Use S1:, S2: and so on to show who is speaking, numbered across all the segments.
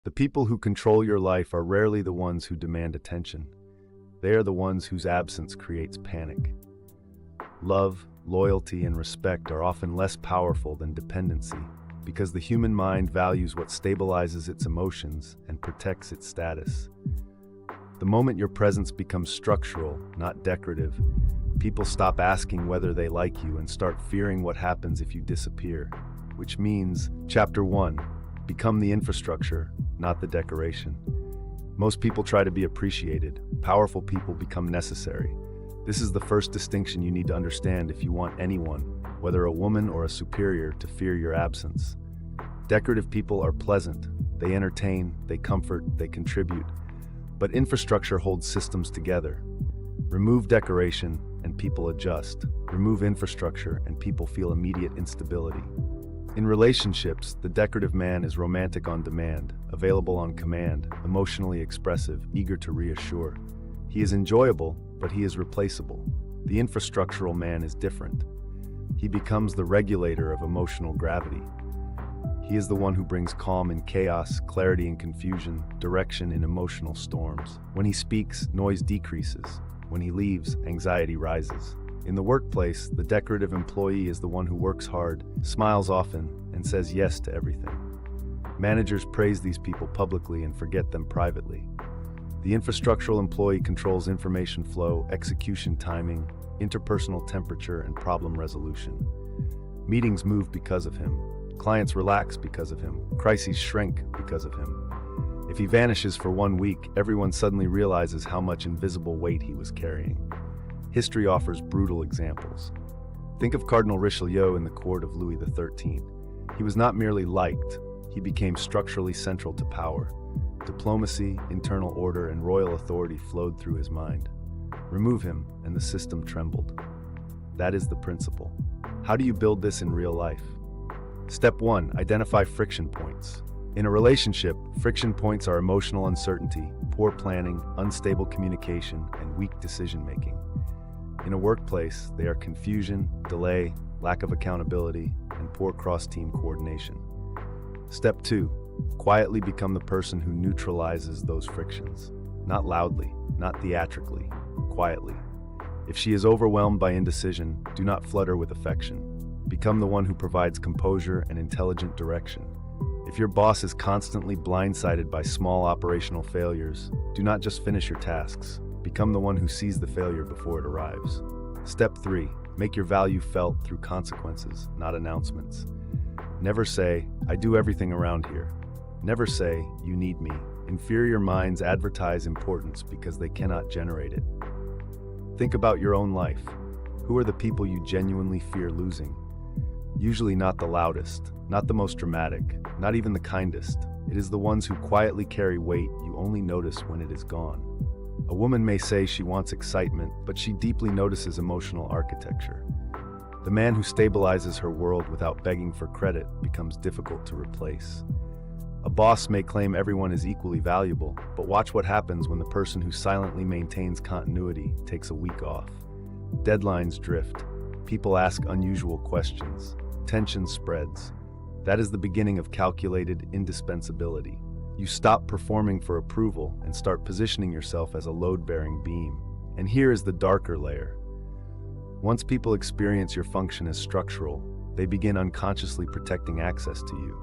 S1: The people who control your life are rarely the ones who demand attention. They are the ones whose absence creates panic. Love, loyalty, and respect are often less powerful than dependency, because the human mind values what stabilizes its emotions and protects its status. The moment your presence becomes structural, not decorative, people stop asking whether they like you and start fearing what happens if you disappear. Which means, Chapter 1, become the infrastructure, not the decoration. Most people try to be appreciated. Powerful people become necessary. This is the first distinction you need to understand if you want anyone, whether a woman or a superior, to fear your absence. Decorative people are pleasant. They entertain, they comfort, they contribute. But infrastructure holds systems together. Remove decoration and people adjust. Remove infrastructure and people feel immediate instability. In relationships, the decorative man is romantic on demand, available on command, emotionally expressive, eager to reassure. He is enjoyable, but he is replaceable. The infrastructural man is different. He becomes the regulator of emotional gravity. He is the one who brings calm in chaos, clarity in confusion, direction in emotional storms. When he speaks, noise decreases. When he leaves, anxiety rises. In the workplace, the decorative employee is the one who works hard, smiles often, and says yes to everything. Managers praise these people publicly and forget them privately. The infrastructural employee controls information flow, execution timing, interpersonal temperature, and problem resolution. Meetings move because of him. Clients relax because of him. Crises shrink because of him. If he vanishes for 1 week, everyone suddenly realizes how much invisible weight he was carrying. History offers brutal examples. Think of Cardinal Richelieu in the court of Louis XIII. He was not merely liked, he became structurally central to power. Diplomacy, internal order, and royal authority flowed through his mind. Remove him, and the system trembled. That is the principle. How do you build this in real life? Step 1. Identify friction points. In a relationship, friction points are emotional uncertainty, poor planning, unstable communication, and weak decision-making. In a workplace, they are confusion, delay, lack of accountability, and poor cross-team coordination. Step 2. Quietly become the person who neutralizes those frictions. Not loudly, not theatrically, quietly. If she is overwhelmed by indecision, do not flood her with affection. Become the one who provides composure and intelligent direction. If your boss is constantly blindsided by small operational failures, do not just finish your tasks. Become the one who sees the failure before it arrives. Step 3. Make your value felt through consequences, not announcements. Never say, "I do everything around here." Never say, "You need me." Inferior minds advertise importance because they cannot generate it. Think about your own life. Who are the people you genuinely fear losing? Usually not the loudest, not the most dramatic, not even the kindest. It is the ones who quietly carry weight you only notice when it is gone. A woman may say she wants excitement, but she deeply notices emotional architecture. The man who stabilizes her world without begging for credit becomes difficult to replace. A boss may claim everyone is equally valuable, but watch what happens when the person who silently maintains continuity takes a week off. Deadlines drift. People ask unusual questions. Tension spreads. That is the beginning of calculated indispensability. You stop performing for approval and start positioning yourself as a load-bearing beam. And here is the darker layer. Once people experience your function as structural, they begin unconsciously protecting access to you.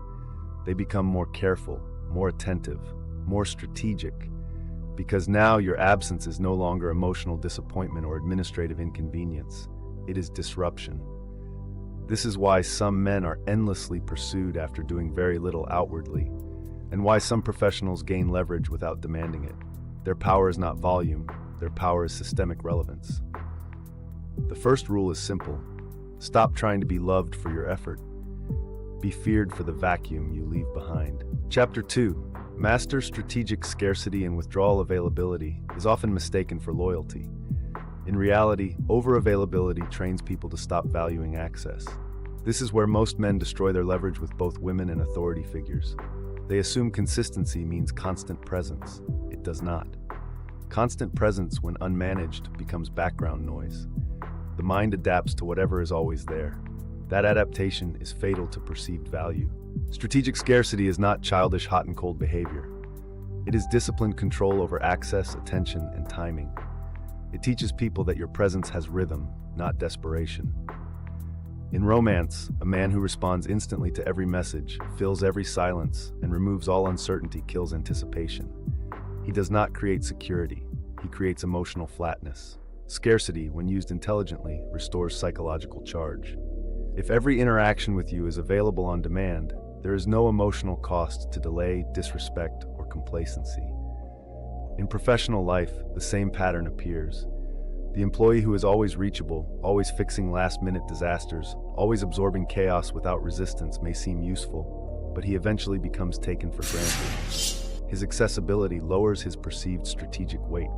S1: They become more careful, more attentive, more strategic, because now your absence is no longer emotional disappointment or administrative inconvenience. It is disruption. This is why some men are endlessly pursued after doing very little outwardly, and why some professionals gain leverage without demanding it. Their power is not volume, their power is systemic relevance. The first rule is simple. Stop trying to be loved for your effort. Be feared for the vacuum you leave behind. Chapter 2. Master strategic scarcity and withdrawal availability is often mistaken for loyalty. In reality, over-availability trains people to stop valuing access. This is where most men destroy their leverage with both women and authority figures. They assume consistency means constant presence. It does not. Constant presence, when unmanaged, becomes background noise. The mind adapts to whatever is always there. That adaptation is fatal to perceived value. Strategic scarcity is not childish hot and cold behavior. It is disciplined control over access, attention, and timing. It teaches people that your presence has rhythm, not desperation. In romance, a man who responds instantly to every message, fills every silence, and removes all uncertainty kills anticipation. He does not create security. He creates emotional flatness. Scarcity, when used intelligently, restores psychological charge. If every interaction with you is available on demand, there is no emotional cost to delay, disrespect, or complacency. In professional life, the same pattern appears. The employee who is always reachable, always fixing last-minute disasters, always absorbing chaos without resistance may seem useful, but he eventually becomes taken for granted. His accessibility lowers his perceived strategic weight.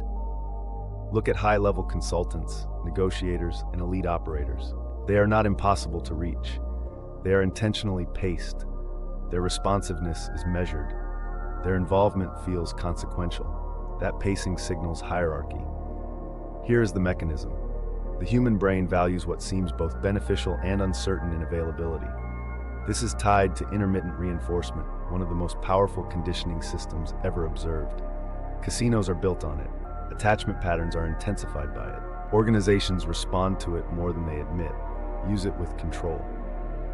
S1: Look at high-level consultants, negotiators, and elite operators. They are not impossible to reach. They are intentionally paced. Their responsiveness is measured. Their involvement feels consequential. That pacing signals hierarchy. Here is the mechanism. The human brain values what seems both beneficial and uncertain in availability. This is tied to intermittent reinforcement, one of the most powerful conditioning systems ever observed. Casinos are built on it. Attachment patterns are intensified by it. Organizations respond to it more than they admit. Use it with control.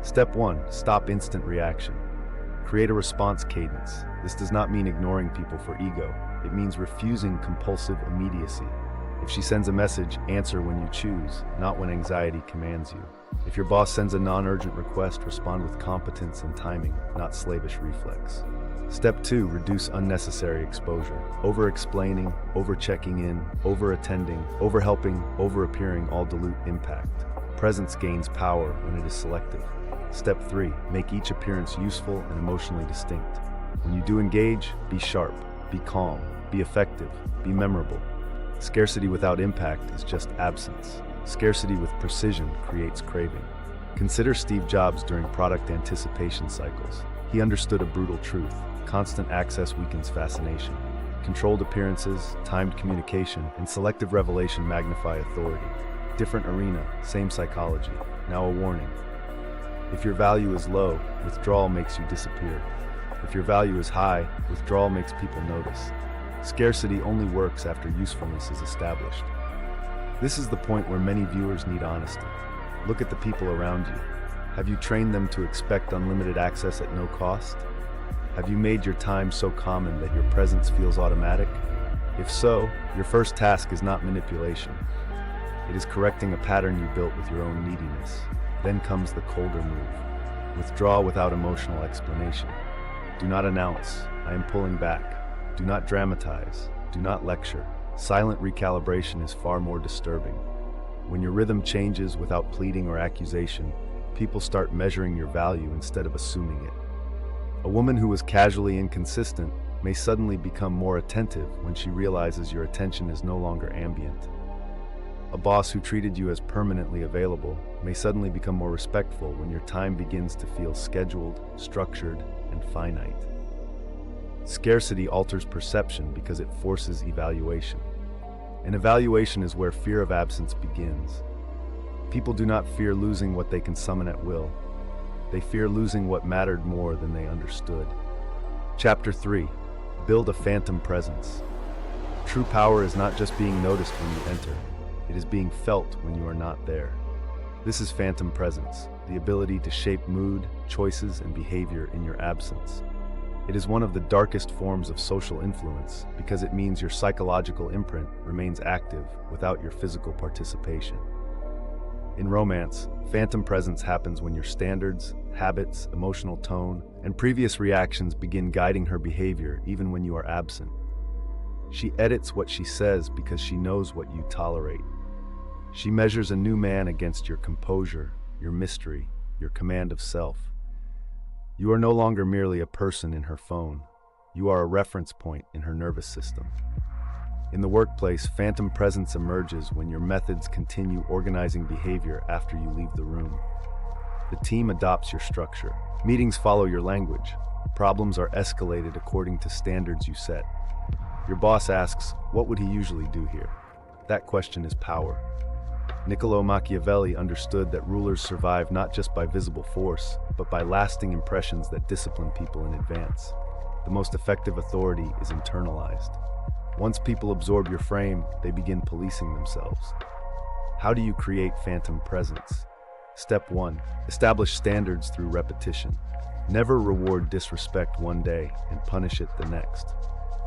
S1: Step 1. Stop instant reaction. Create a response cadence. This does not mean ignoring people for ego. It means refusing compulsive immediacy. If she sends a message, answer when you choose, not when anxiety commands you. If your boss sends a non-urgent request, respond with competence and timing, not slavish reflex. Step 2. Reduce unnecessary exposure. Over-explaining, over-checking in, over-attending, over-helping, over-appearing all dilute impact. Presence gains power when it is selective. Step 3. Make each appearance useful and emotionally distinct. When you do engage, be sharp, be calm, be effective, be memorable. Scarcity without impact is just absence. Scarcity with precision creates craving. Consider Steve Jobs during product anticipation cycles. He understood a brutal truth. Constant access weakens fascination. Controlled appearances, timed communication, and selective revelation magnify authority. Different arena, same psychology. Now a warning. If your value is low, withdrawal makes you disappear. If your value is high, withdrawal makes people notice. Scarcity only works after usefulness is established. This is the point where many viewers need honesty. Look at the people around you. Have you trained them to expect unlimited access at no cost? Have you made your time so common that your presence feels automatic? If so, your first task is not manipulation. It is correcting a pattern you built with your own neediness. Then comes the colder move. Withdraw without emotional explanation. Do not announce, I am pulling back. Do not dramatize. Do not lecture. Silent recalibration is far more disturbing. When your rhythm changes without pleading or accusation, people start measuring your value instead of assuming it. A woman who was casually inconsistent may suddenly become more attentive when she realizes your attention is no longer ambient. A boss who treated you as permanently available may suddenly become more respectful when your time begins to feel scheduled, structured, and finite. Scarcity alters perception because it forces evaluation. And evaluation is where fear of absence begins. People do not fear losing what they can summon at will. They fear losing what mattered more than they understood. Chapter 3. Build a phantom presence. True power is not just being noticed when you enter. It is being felt when you are not there. This is phantom presence, the ability to shape mood, choices, and behavior in your absence. It is one of the darkest forms of social influence because it means your psychological imprint remains active without your physical participation. In romance, phantom presence happens when your standards, habits, emotional tone, and previous reactions begin guiding her behavior even when you are absent. She edits what she says because she knows what you tolerate. She measures a new man against your composure, your mystery, your command of self. You are no longer merely a person in her phone. You are a reference point in her nervous system. In the workplace, phantom presence emerges when your methods continue organizing behavior after you leave the room. The team adopts your structure. Meetings follow your language. Problems are escalated according to standards you set. Your boss asks, "What would he usually do here?" That question is power. Niccolò Machiavelli understood that rulers survive not just by visible force, but by lasting impressions that discipline people in advance. The most effective authority is internalized. Once people absorb your frame, they begin policing themselves. How do you create phantom presence? Step 1. Establish standards through repetition. Never reward disrespect one day and punish it the next.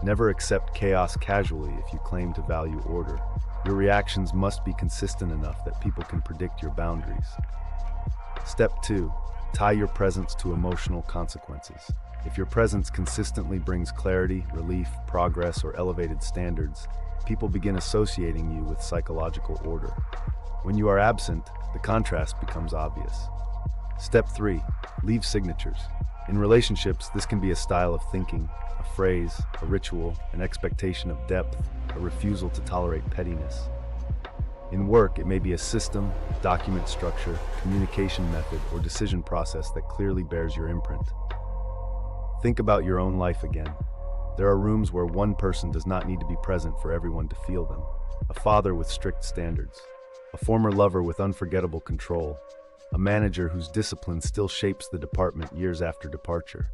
S1: Never accept chaos casually if you claim to value order. Your reactions must be consistent enough that people can predict your boundaries. Step 2. Tie your presence to emotional consequences. If your presence consistently brings clarity, relief, progress, or elevated standards, people begin associating you with psychological order. When you are absent, the contrast becomes obvious. Step 3. Leave signatures. In relationships, this can be a style of thinking, a phrase, a ritual, an expectation of depth, a refusal to tolerate pettiness. In work, it may be a system, document structure, communication method, or decision process that clearly bears your imprint. Think about your own life again. There are rooms where one person does not need to be present for everyone to feel them. A father with strict standards. A former lover with unforgettable control. A manager whose discipline still shapes the department years after departure.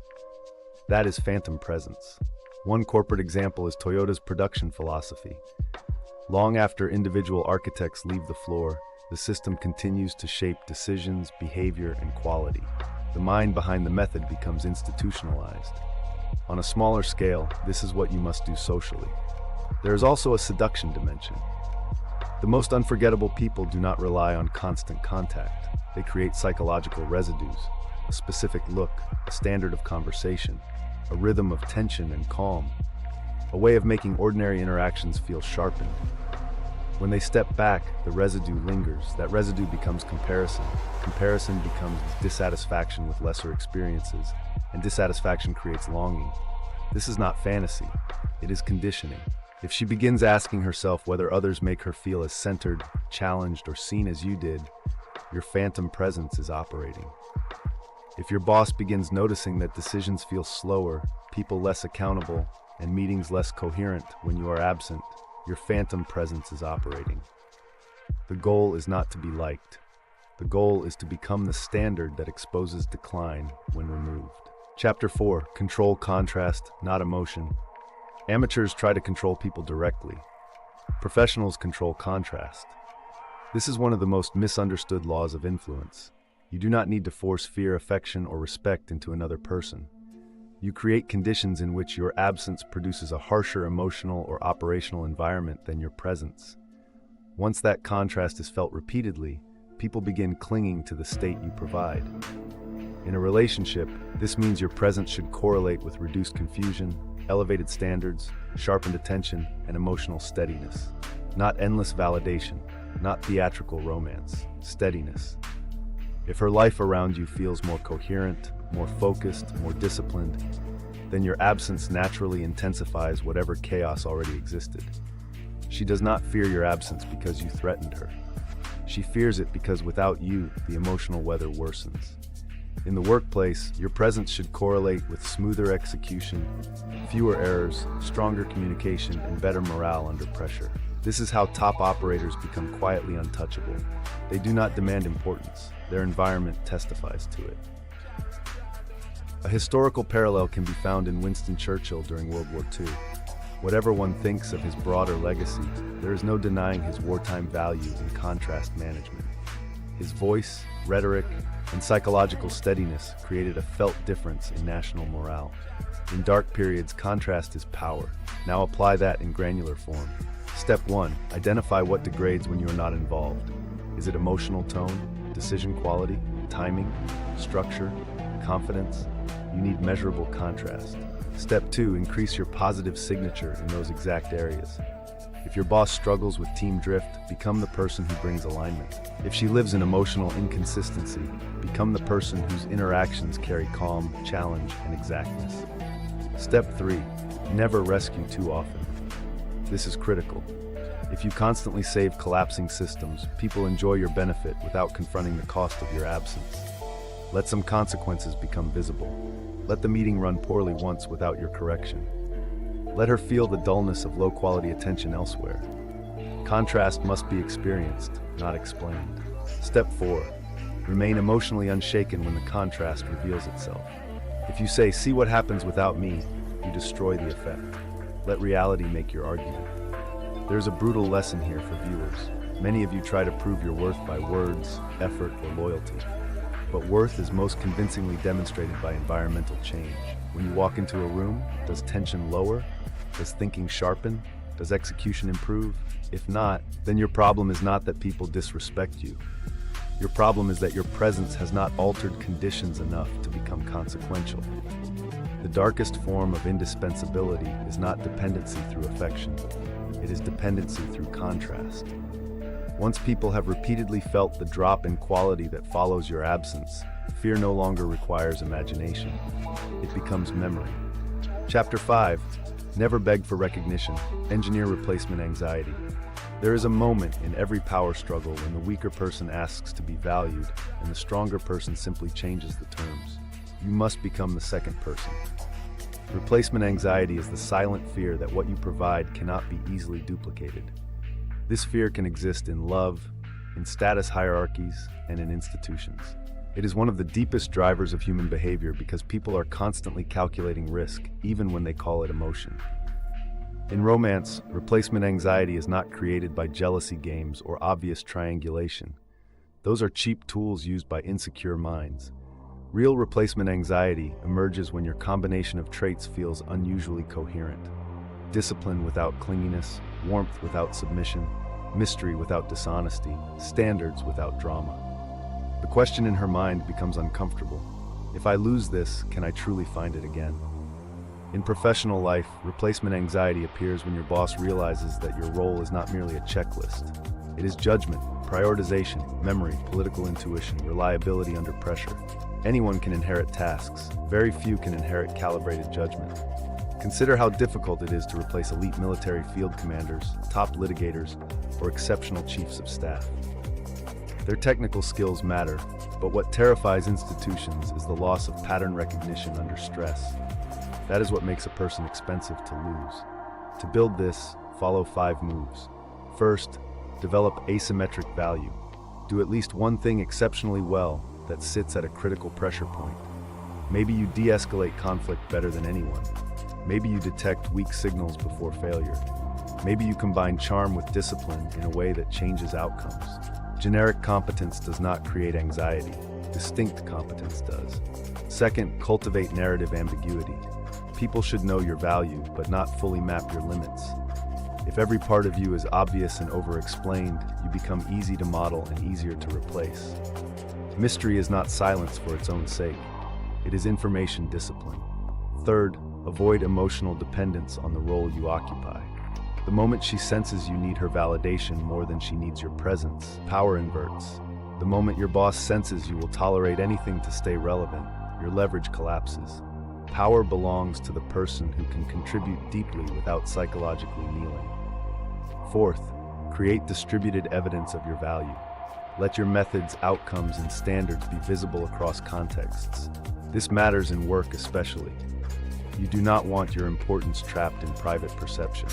S1: That is phantom presence. One corporate example is Toyota's production philosophy. Long after individual architects leave the floor, the system continues to shape decisions, behavior, and quality. The mind behind the method becomes institutionalized. On a smaller scale, this is what you must do socially. There is also a seduction dimension. The most unforgettable people do not rely on constant contact. They create psychological residues, a specific look, a standard of conversation, a rhythm of tension and calm, a way of making ordinary interactions feel sharpened. When they step back, the residue lingers. That residue becomes comparison. Comparison becomes dissatisfaction with lesser experiences, and dissatisfaction creates longing. This is not fantasy, it is conditioning. If she begins asking herself whether others make her feel as centered, challenged, or seen as you did, your phantom presence is operating. If your boss begins noticing that decisions feel slower, people less accountable, and meetings less coherent when you are absent, your phantom presence is operating. The goal is not to be liked. The goal is to become the standard that exposes decline when removed. Chapter 4. Control contrast, not emotion. Amateurs try to control people directly. Professionals control contrast. This is one of the most misunderstood laws of influence. You do not need to force fear, affection, or respect into another person. You create conditions in which your absence produces a harsher emotional or operational environment than your presence. Once that contrast is felt repeatedly, people begin clinging to the state you provide. In a relationship, this means your presence should correlate with reduced confusion, elevated standards, sharpened attention, and emotional steadiness. Not endless validation, not theatrical romance, steadiness. If her life around you feels more coherent, more focused, more disciplined, then your absence naturally intensifies whatever chaos already existed. She does not fear your absence because you threatened her. She fears it because without you, the emotional weather worsens. In the workplace, your presence should correlate with smoother execution, fewer errors, stronger communication, and better morale under pressure. This is how top operators become quietly untouchable. They do not demand importance. Their environment testifies to it. A historical parallel can be found in Winston Churchill during World War II. Whatever one thinks of his broader legacy, there is no denying his wartime value in contrast management. His voice, rhetoric, and psychological steadiness created a felt difference in national morale. In dark periods, contrast is power. Now apply that in granular form. Step 1. Identify what degrades when you are not involved. Is it emotional tone, decision quality, timing, structure, confidence? You need measurable contrast. Step 2. Increase your positive signature in those exact areas. If your boss struggles with team drift, become the person who brings alignment. If she lives in emotional inconsistency, become the person whose interactions carry calm, challenge, and exactness. Step 3. Never rescue too often. This is critical. If you constantly save collapsing systems, people enjoy your benefit without confronting the cost of your absence. Let some consequences become visible. Let the meeting run poorly once without your correction. Let her feel the dullness of low-quality attention elsewhere. Contrast must be experienced, not explained. Step 4. Remain emotionally unshaken when the contrast reveals itself. If you say, "See what happens without me," you destroy the effect. Let reality make your argument. There's a brutal lesson here for viewers. Many of you try to prove your worth by words, effort, or loyalty. But worth is most convincingly demonstrated by environmental change. When you walk into a room, does tension lower? Does thinking sharpen? Does execution improve? If not, then your problem is not that people disrespect you. Your problem is that your presence has not altered conditions enough to become consequential. The darkest form of indispensability is not dependency through affection. It is dependency through contrast. Once people have repeatedly felt the drop in quality that follows your absence, fear no longer requires imagination. It becomes memory. Chapter 5. Never beg for recognition. Engineer replacement anxiety. There is a moment in every power struggle when the weaker person asks to be valued and the stronger person simply changes the terms. You must become the second person. Replacement anxiety is the silent fear that what you provide cannot be easily duplicated. This fear can exist in love, in status hierarchies, and in institutions. It is one of the deepest drivers of human behavior because people are constantly calculating risk, even when they call it emotion. In romance, replacement anxiety is not created by jealousy games or obvious triangulation. Those are cheap tools used by insecure minds. Real replacement anxiety emerges when your combination of traits feels unusually coherent. Discipline without clinginess, warmth without submission, mystery without dishonesty, standards without drama. The question in her mind becomes uncomfortable. If I lose this, can I truly find it again? In professional life, replacement anxiety appears when your boss realizes that your role is not merely a checklist. It is judgment, prioritization, memory, political intuition, reliability under pressure. Anyone can inherit tasks. Very few can inherit calibrated judgment. Consider how difficult it is to replace elite military field commanders, top litigators, or exceptional chiefs of staff. Their technical skills matter, but what terrifies institutions is the loss of pattern recognition under stress. That is what makes a person expensive to lose. To build this, follow 5 moves. First, develop asymmetric value. Do at least one thing exceptionally well that sits at a critical pressure point. Maybe you de-escalate conflict better than anyone. Maybe you detect weak signals before failure. Maybe you combine charm with discipline in a way that changes outcomes. Generic competence does not create anxiety. Distinct competence does. Second, cultivate narrative ambiguity. People should know your value, but not fully map your limits. If every part of you is obvious and over-explained, you become easy to model and easier to replace. Mystery is not silence for its own sake. It is information discipline. Third, avoid emotional dependence on the role you occupy. The moment she senses you need her validation more than she needs your presence, power inverts. The moment your boss senses you will tolerate anything to stay relevant, your leverage collapses. Power belongs to the person who can contribute deeply without psychologically kneeling. Fourth, create distributed evidence of your value. Let your methods, outcomes, and standards be visible across contexts. This matters in work especially. You do not want your importance trapped in private perception.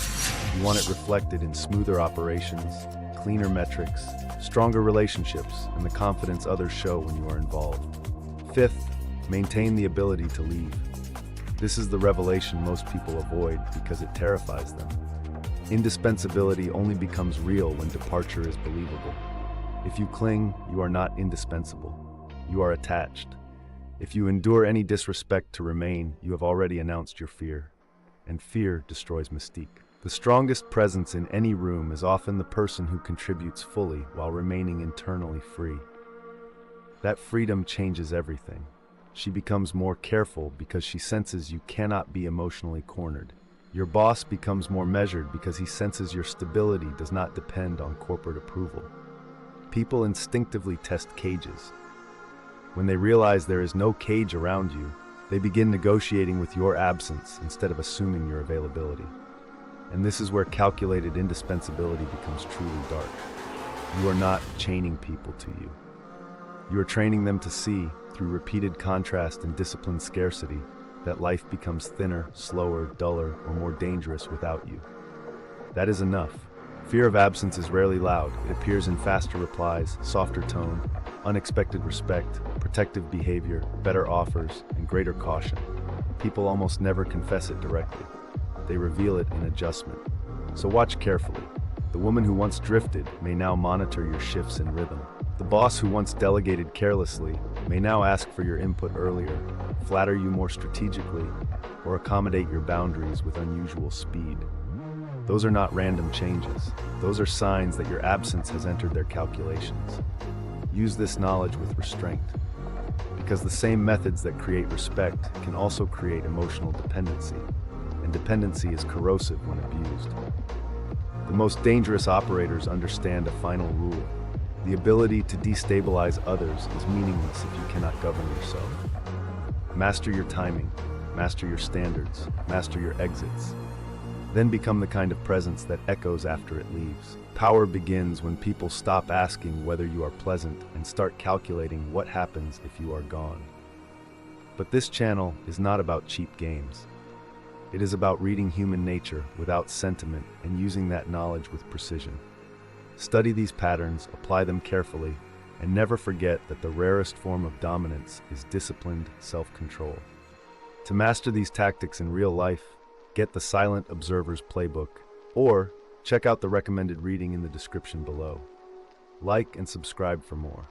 S1: You want it reflected in smoother operations, cleaner metrics, stronger relationships, and the confidence others show when you are involved. Fifth, maintain the ability to leave. This is the revelation most people avoid because it terrifies them. Indispensability only becomes real when departure is believable. If you cling, you are not indispensable. You are attached. If you endure any disrespect to remain, you have already announced your fear. And fear destroys mystique. The strongest presence in any room is often the person who contributes fully while remaining internally free. That freedom changes everything. She becomes more careful because she senses you cannot be emotionally cornered. Your boss becomes more measured because he senses your stability does not depend on corporate approval. People instinctively test cages. When they realize there is no cage around you, they begin negotiating with your absence instead of assuming your availability. And this is where calculated indispensability becomes truly dark. You are not chaining people to you. You are training them to see, through repeated contrast and disciplined scarcity, that life becomes thinner, slower, duller, or more dangerous without you. That is enough. Fear of absence is rarely loud. It appears in faster replies, softer tone, unexpected respect, protective behavior, better offers, and greater caution. People almost never confess it directly. They reveal it in adjustment. So watch carefully. The woman who once drifted may now monitor your shifts in rhythm. The boss who once delegated carelessly may now ask for your input earlier, flatter you more strategically, or accommodate your boundaries with unusual speed. Those are not random changes. Those are signs that your absence has entered their calculations. Use this knowledge with restraint, because the same methods that create respect can also create emotional dependency, and dependency is corrosive when abused. The most dangerous operators understand a final rule. The ability to destabilize others is meaningless if you cannot govern yourself. Master your timing, master your standards, master your exits. Then become the kind of presence that echoes after it leaves. Power begins when people stop asking whether you are pleasant and start calculating what happens if you are gone. But this channel is not about cheap games. It is about reading human nature without sentiment and using that knowledge with precision. Study these patterns, apply them carefully, and never forget that the rarest form of dominance is disciplined self-control. To master these tactics in real life, get the Silent Observer's Playbook, or check out the recommended reading in the description below. Like and subscribe for more.